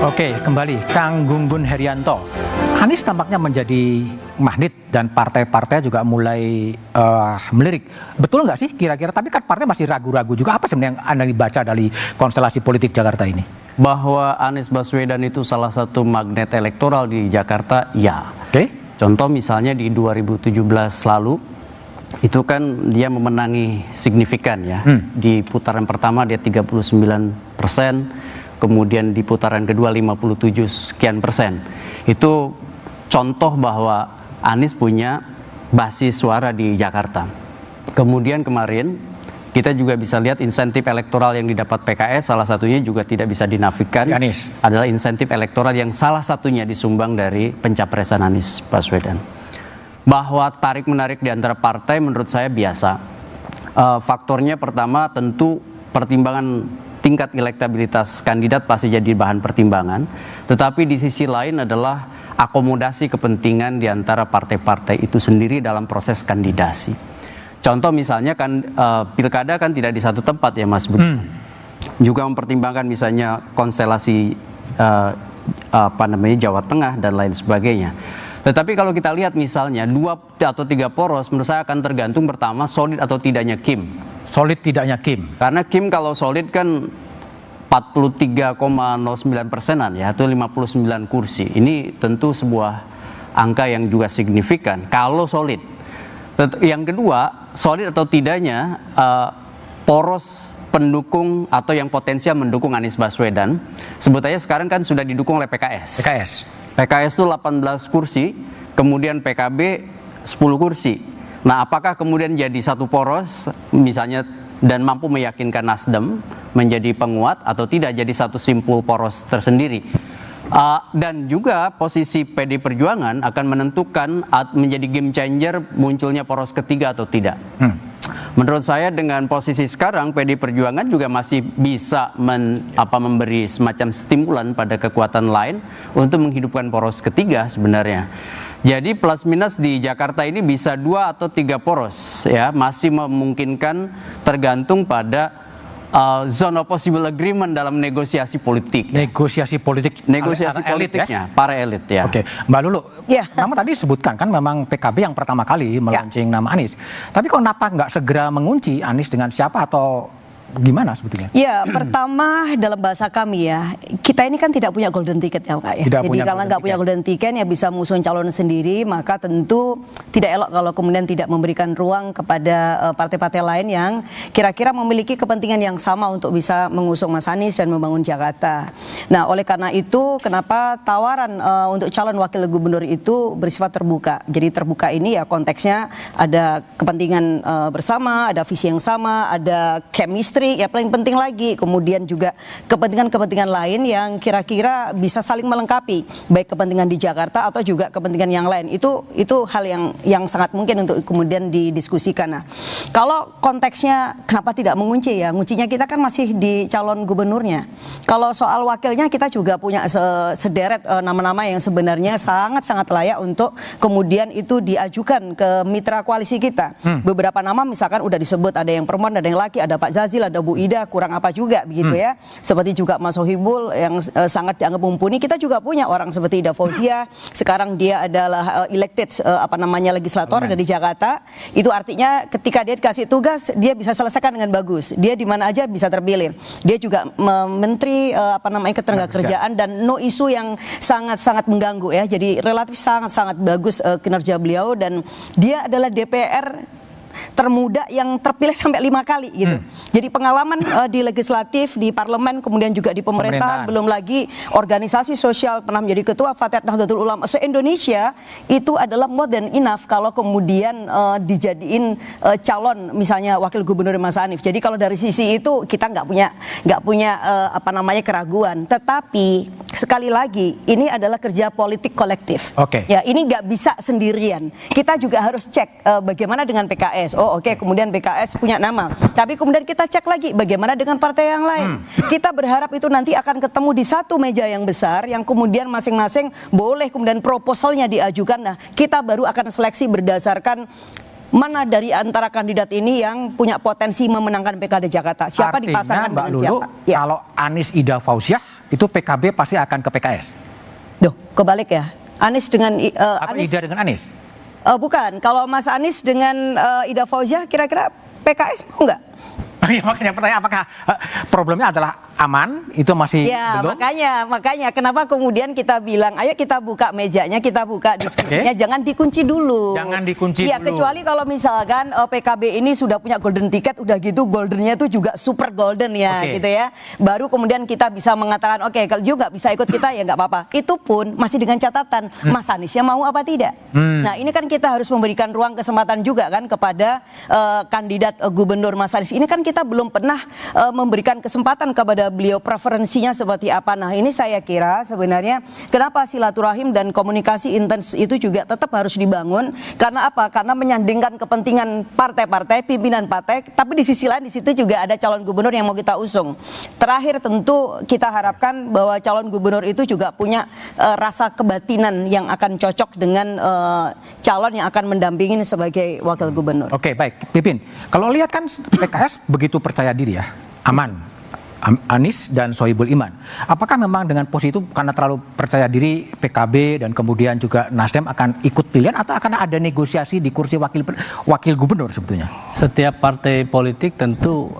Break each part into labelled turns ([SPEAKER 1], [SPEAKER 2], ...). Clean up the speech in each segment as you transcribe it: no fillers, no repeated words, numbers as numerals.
[SPEAKER 1] Oke, kembali Kang Gunggun Herianto. Anies tampaknya menjadi magnet dan partai-partai juga mulai melirik. Betul nggak sih kira-kira? Tapi kan partai masih ragu-ragu juga. Apa sebenarnya yang Anda dibaca dari konstelasi politik Jakarta ini?
[SPEAKER 2] Bahwa Anies Baswedan itu salah satu magnet elektoral di Jakarta, ya.
[SPEAKER 1] Oke.
[SPEAKER 2] Contoh misalnya di 2017 lalu, itu kan dia memenangi signifikan ya. Di putaran pertama dia 39%. Kemudian di putaran kedua 57 sekian persen. Itu contoh bahwa Anies punya basis suara di Jakarta. Kemudian kemarin kita juga bisa lihat insentif elektoral yang didapat PKS, salah satunya juga tidak bisa dinafikan,
[SPEAKER 1] Anies
[SPEAKER 2] adalah insentif elektoral yang salah satunya disumbang dari pencapresan Anies Baswedan. Bahwa tarik-menarik di antara partai menurut saya biasa. Faktornya pertama tentu pertimbangan tingkat elektabilitas kandidat pasti jadi bahan pertimbangan, tetapi di sisi lain adalah akomodasi kepentingan di antara partai-partai itu sendiri dalam proses kandidasi. Contoh misalnya kan pilkada kan tidak di satu tempat ya Mas Budi. Juga mempertimbangkan misalnya konstelasi Jawa Tengah dan lain sebagainya. Tetapi kalau kita lihat misalnya 2 atau 3 poros, menurut saya akan tergantung pertama solid atau tidaknya Kim.
[SPEAKER 1] Solid tidaknya Kim.
[SPEAKER 2] Karena Kim kalau solid kan 43,09%-an ya, atau 59 kursi. Ini tentu sebuah angka yang juga signifikan kalau solid. Yang kedua, solid atau tidaknya poros pendukung atau yang potensial mendukung Anies Baswedan. Sebetulnya sekarang kan sudah didukung oleh PKS. PKS itu 18 kursi, kemudian PKB 10 kursi. Nah, apakah kemudian jadi satu poros misalnya dan mampu meyakinkan Nasdem menjadi penguat atau tidak jadi satu simpul poros tersendiri? Dan juga posisi PD Perjuangan akan menentukan menjadi game changer munculnya poros ketiga atau tidak. Menurut saya dengan posisi sekarang PD Perjuangan juga masih bisa memberi semacam stimulan pada kekuatan lain untuk menghidupkan poros ketiga sebenarnya. Jadi plus minus di Jakarta ini bisa 2 atau 3 poros ya, masih memungkinkan tergantung pada zone of possible agreement dalam negosiasi politik.
[SPEAKER 1] Negosiasi politiknya,
[SPEAKER 2] para elit ya.
[SPEAKER 1] Oke, Mbak Lulu, nama tadi disebutkan kan memang PKB yang pertama kali melaunching nama Anies. Tapi kok kenapa nggak segera mengunci Anies dengan siapa atau gimana sebetulnya?
[SPEAKER 3] Ya, pertama dalam bahasa kami ya, kita ini kan tidak punya golden ticket ya Pak ya. Jadi kalau nggak punya golden ticket ya bisa mengusung calon sendiri, maka tentu tidak elok kalau kemudian tidak memberikan ruang kepada partai-partai lain yang kira-kira memiliki kepentingan yang sama untuk bisa mengusung Mas Anies dan membangun Jakarta. Nah, oleh karena itu kenapa tawaran untuk calon wakil gubernur itu bersifat terbuka. Jadi terbuka ini ya konteksnya ada kepentingan bersama, ada visi yang sama, ada chemistry ya paling penting lagi, kemudian juga kepentingan-kepentingan lain yang kira-kira bisa saling melengkapi, baik kepentingan di Jakarta atau juga kepentingan yang lain. Itu hal yang sangat mungkin untuk kemudian didiskusikan. Nah, kalau konteksnya kenapa tidak mengunci ya, nguncinya kita kan masih di calon gubernurnya. Kalau soal wakilnya kita juga punya sederet nama-nama yang sebenarnya sangat-sangat layak untuk kemudian itu diajukan ke mitra koalisi kita. Beberapa nama misalkan udah disebut, ada yang perempuan, ada yang laki, ada Pak Zazil, ada Bu Ida, kurang apa juga begitu ya. Seperti juga Mas Sohibul yang sangat dianggap mumpuni. Kita juga punya orang seperti Ida Fauzia, sekarang dia adalah elected legislator dari Jakarta. Itu artinya ketika dia dikasih tugas, dia bisa selesaikan dengan bagus. Dia di mana aja bisa terpilih. Dia juga menteri ketenagakerjaan dan no isu yang sangat-sangat mengganggu ya. Jadi relatif sangat-sangat bagus kinerja beliau, dan dia adalah DPR termuda yang terpilih sampai 5 kali gitu. Jadi pengalaman di legislatif, di parlemen, kemudian juga di pemerintahan, belum lagi organisasi sosial, pernah menjadi ketua Fatiyat Nahdlatul Ulama se-Indonesia, itu adalah more than enough kalau kemudian dijadiin calon misalnya wakil gubernur Mas Anies. Jadi kalau dari sisi itu kita nggak punya keraguan. Tetapi sekali lagi ini adalah kerja politik kolektif. Ya, ini nggak bisa sendirian. Kita juga harus cek bagaimana dengan PKS. Kemudian PKS punya nama. Tapi kemudian kita cek lagi bagaimana dengan partai yang lain. Kita berharap itu nanti akan ketemu di satu meja yang besar yang kemudian masing-masing boleh kemudian proposalnya diajukan. Nah, kita baru akan seleksi berdasarkan mana dari antara kandidat ini yang punya potensi memenangkan Pilkada Jakarta. Siapa dipasangkan dengan siapa?
[SPEAKER 1] Kalau Anies Ida Fauziah itu PKB pasti akan ke PKS.
[SPEAKER 3] Duh, kebalik ya. Anies dengan
[SPEAKER 1] Atau Ida dengan Anies?
[SPEAKER 3] Bukan, kalau Mas Anies dengan Ida Fauziah kira-kira PKS mau nggak?
[SPEAKER 1] Ya, makanya pertanyaan apakah problemnya adalah aman itu masih
[SPEAKER 3] ya,
[SPEAKER 1] belum?
[SPEAKER 3] makanya kenapa kemudian kita bilang ayo kita buka mejanya, kita buka diskusinya, jangan dikunci dulu.
[SPEAKER 1] Jangan dikunci
[SPEAKER 3] ya,
[SPEAKER 1] dulu.
[SPEAKER 3] Kecuali kalau misalkan PKB ini sudah punya golden ticket, udah gitu goldennya itu juga super golden ya, gitu ya. Baru kemudian kita bisa mengatakan kalau juga bisa ikut kita ya nggak apa-apa. Itu pun masih dengan catatan Mas Aniesnya mau apa tidak. Nah, ini kan kita harus memberikan ruang kesempatan juga kan kepada kandidat gubernur Mas Anies. Ini kan kita belum pernah memberikan kesempatan kepada beliau preferensinya seperti apa. Nah, ini saya kira sebenarnya kenapa silaturahim dan komunikasi intens itu juga tetap harus dibangun. Karena apa? Karena menyandingkan kepentingan partai-partai, pimpinan partai, tapi di sisi lain di situ juga ada calon gubernur yang mau kita usung. Terakhir tentu kita harapkan bahwa calon gubernur itu juga punya rasa kebatinan yang akan cocok dengan calon yang akan mendampingi sebagai wakil gubernur.
[SPEAKER 1] Oke, baik. Pipin, kalau lihat kan PKS begitu percaya diri ya, aman. Anies dan Sohibul Iman. Apakah memang dengan posisi itu karena terlalu percaya diri PKB dan kemudian juga Nasdem akan ikut pilihan atau akan ada negosiasi di kursi wakil gubernur sebetulnya?
[SPEAKER 4] Setiap partai politik tentu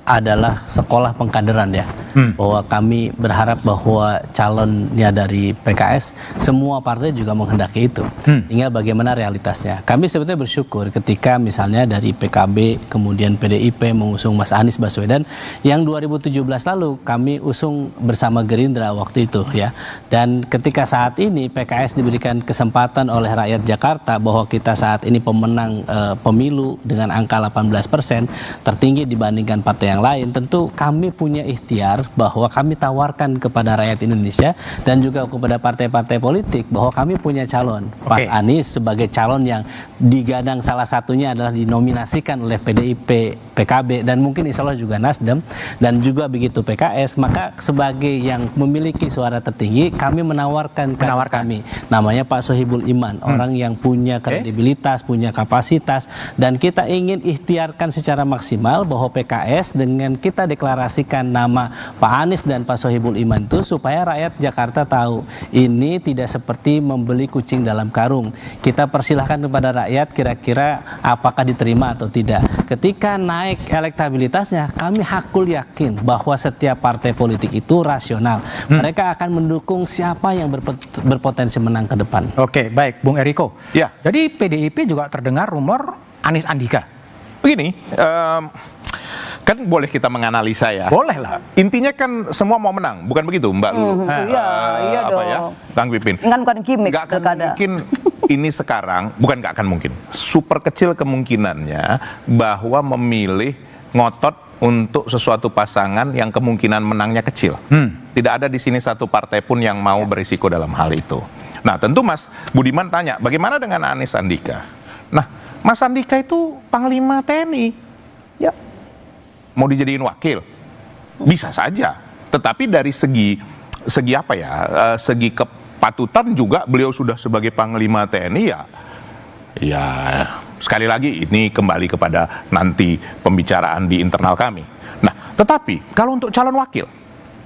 [SPEAKER 4] adalah sekolah pengkaderan ya, bahwa kami berharap bahwa calonnya dari PKS semua partai juga menghendaki itu. Tinggal bagaimana realitasnya. Kami sebetulnya bersyukur ketika misalnya dari PKB kemudian PDIP mengusung Mas Anies Baswedan yang 2017 lalu kami usung bersama Gerindra waktu itu ya. Dan ketika saat ini PKS diberikan kesempatan oleh rakyat Jakarta bahwa kita saat ini pemenang pemilu dengan angka 18%, tertinggi dibandingkan partai yang lain, tentu kami punya ikhtiar bahwa kami tawarkan kepada rakyat Indonesia dan juga kepada partai-partai politik bahwa kami punya calon. Mas Anies sebagai calon yang digadang salah satunya adalah dinominasikan oleh PDIP, PKB dan mungkin insya Allah juga Nasdem dan juga begitu PKS, maka sebagai yang memiliki suara tertinggi kami menawarkan kami namanya Pak Sohibul Iman, orang yang punya kredibilitas, punya kapasitas, dan kita ingin ikhtiarkan secara maksimal bahwa PKS dengan kita deklarasikan nama Pak Anies dan Pak Sohibul Iman itu supaya rakyat Jakarta tahu ini tidak seperti membeli kucing dalam karung. Kita persilahkan kepada rakyat kira-kira apakah diterima atau tidak. Ketika naik elektabilitasnya, kami hakul yakin bahwa setiap partai politik itu rasional. Mereka akan mendukung siapa yang berpotensi menang ke depan.
[SPEAKER 1] Oke, baik, Bung Eriko.
[SPEAKER 5] Ya.
[SPEAKER 1] Jadi PDIP juga terdengar rumor Anies Andika.
[SPEAKER 5] Begini, kan boleh kita menganalisa ya.
[SPEAKER 1] Boleh lah.
[SPEAKER 5] Intinya kan semua mau menang, bukan begitu Mbak Lulu?
[SPEAKER 3] Iya dong.
[SPEAKER 5] Ya, Bang Pipin.
[SPEAKER 3] Bukan gimmick.
[SPEAKER 5] Nggak akan mungkin ini sekarang, bukan nggak akan mungkin. Super kecil kemungkinannya bahwa memilih ngotot untuk sesuatu pasangan yang kemungkinan menangnya kecil. Tidak ada di sini satu partai pun yang mau berisiko dalam hal itu. Nah, tentu Mas Budiman tanya, bagaimana dengan Anies Andika? Nah, Mas Andika itu Panglima TNI. Ya. Mau dijadiin wakil? Bisa saja. Tetapi dari segi apa ya? Segi kepatutan juga beliau sudah sebagai Panglima TNI ya sekali lagi ini kembali kepada nanti pembicaraan di internal kami. Nah, tetapi kalau untuk calon wakil,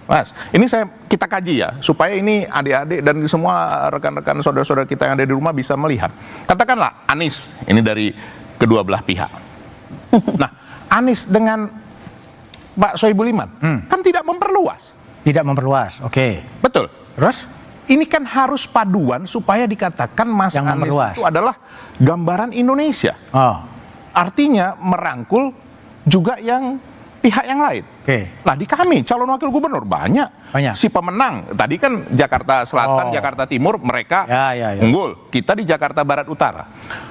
[SPEAKER 5] Mas, ini kita kaji ya, supaya ini adik-adik dan semua rekan-rekan saudara-saudara kita yang ada di rumah bisa melihat. Katakanlah Anies, ini dari kedua belah pihak. Nah, Anies dengan Pak Sohibul Iman kan tidak memperluas.
[SPEAKER 1] Tidak memperluas, oke.
[SPEAKER 5] Betul.
[SPEAKER 1] Terus?
[SPEAKER 5] Ini kan harus paduan supaya dikatakan Mas
[SPEAKER 1] Yang
[SPEAKER 5] Anies
[SPEAKER 1] memperluas
[SPEAKER 5] itu adalah gambaran Indonesia.
[SPEAKER 1] Oh.
[SPEAKER 5] Artinya merangkul juga yang pihak yang lain.
[SPEAKER 1] Oke.
[SPEAKER 5] Nah, di kami calon wakil gubernur banyak. Si pemenang tadi kan Jakarta Selatan, Jakarta Timur mereka unggul. Kita di Jakarta Barat Utara.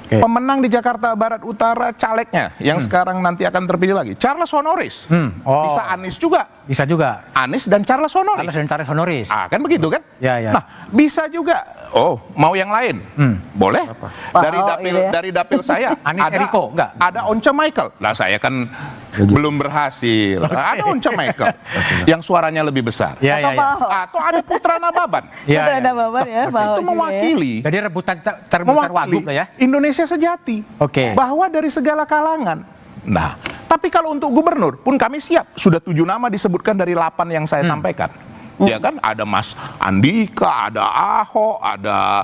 [SPEAKER 5] Pemenang di Jakarta Barat Utara calegnya yang sekarang nanti akan terpilih lagi Charles Honoris. Bisa Anies juga.
[SPEAKER 1] Bisa juga.
[SPEAKER 5] Anies dan Charles Honoris.
[SPEAKER 1] Anies dan Charles Honoris.
[SPEAKER 5] Kan begitu kan?
[SPEAKER 1] Ya.
[SPEAKER 5] Nah, bisa juga. Mau yang lain? Boleh. Dari dapil saya
[SPEAKER 1] Anies Eriko enggak?
[SPEAKER 5] Ada Once Michael. Lah saya kan belum berhasil. Ada Once Michael yang suaranya lebih besar. Atau ada Putra Nababan.
[SPEAKER 3] Putra Nababan ya.
[SPEAKER 5] Itu mewakili.
[SPEAKER 1] Jadi rebutan wagub lah ya.
[SPEAKER 5] Indonesia sejati. Bahwa dari segala kalangan. Nah, tapi kalau untuk gubernur pun kami siap. Sudah 7 nama disebutkan dari 8 yang saya sampaikan. Ya kan, ada Mas Andika, ada Ahok, ada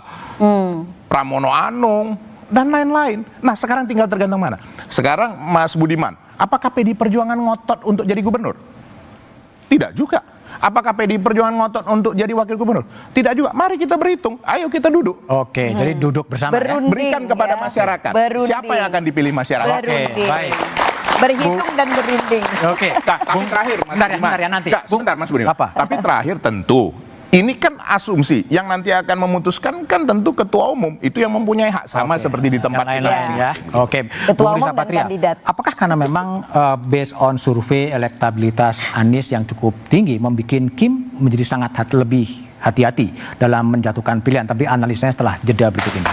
[SPEAKER 5] Pramono Anung, dan lain-lain. Nah, sekarang tinggal tergantung mana. Sekarang Mas Budiman, apakah PDI Perjuangan ngotot untuk jadi gubernur? Tidak juga. Apakah PDI Perjuangan ngotot untuk jadi wakil gubernur? Tidak juga. Mari kita berhitung. Ayo kita duduk.
[SPEAKER 1] Oke, jadi duduk bersama ya.
[SPEAKER 5] Berikan kepada masyarakat. Siapa yang akan dipilih masyarakat?
[SPEAKER 1] Oke, baik.
[SPEAKER 3] Berhitung dan berunding.
[SPEAKER 1] Oke,
[SPEAKER 5] Nah, tapi terakhir Mas Budiman.
[SPEAKER 1] Bentar ya, nanti.
[SPEAKER 5] Nggak, sebentar Mas Budiman.
[SPEAKER 1] Apa?
[SPEAKER 5] Tapi terakhir tentu, ini kan asumsi yang nanti akan memutuskan kan tentu ketua umum itu yang mempunyai hak sama seperti di tempat
[SPEAKER 1] yang lain
[SPEAKER 5] kita.
[SPEAKER 1] ya. Oke,
[SPEAKER 3] Ketua
[SPEAKER 1] Bung
[SPEAKER 3] umum
[SPEAKER 1] Risa
[SPEAKER 3] dan
[SPEAKER 1] Patria,
[SPEAKER 3] kandidat.
[SPEAKER 1] apakah karena memang based on survei elektabilitas Anies yang cukup tinggi membuat Kim menjadi sangat lebih hati-hati dalam menjatuhkan pilihan? Tapi analisanya setelah jeda berikut ini.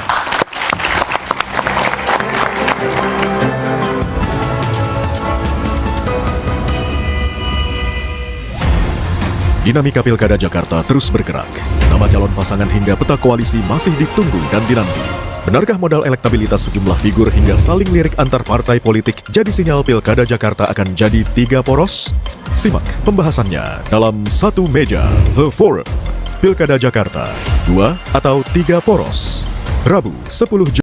[SPEAKER 6] Dinamika Pilkada Jakarta terus bergerak. Nama calon pasangan hingga peta koalisi masih ditunggu dan dinanti. Benarkah modal elektabilitas sejumlah figur hingga saling lirik antar partai politik jadi sinyal Pilkada Jakarta akan jadi 3 poros? Simak pembahasannya dalam Satu Meja The Forum. Pilkada Jakarta, 2 atau 3 poros? Rabu 10 Juli.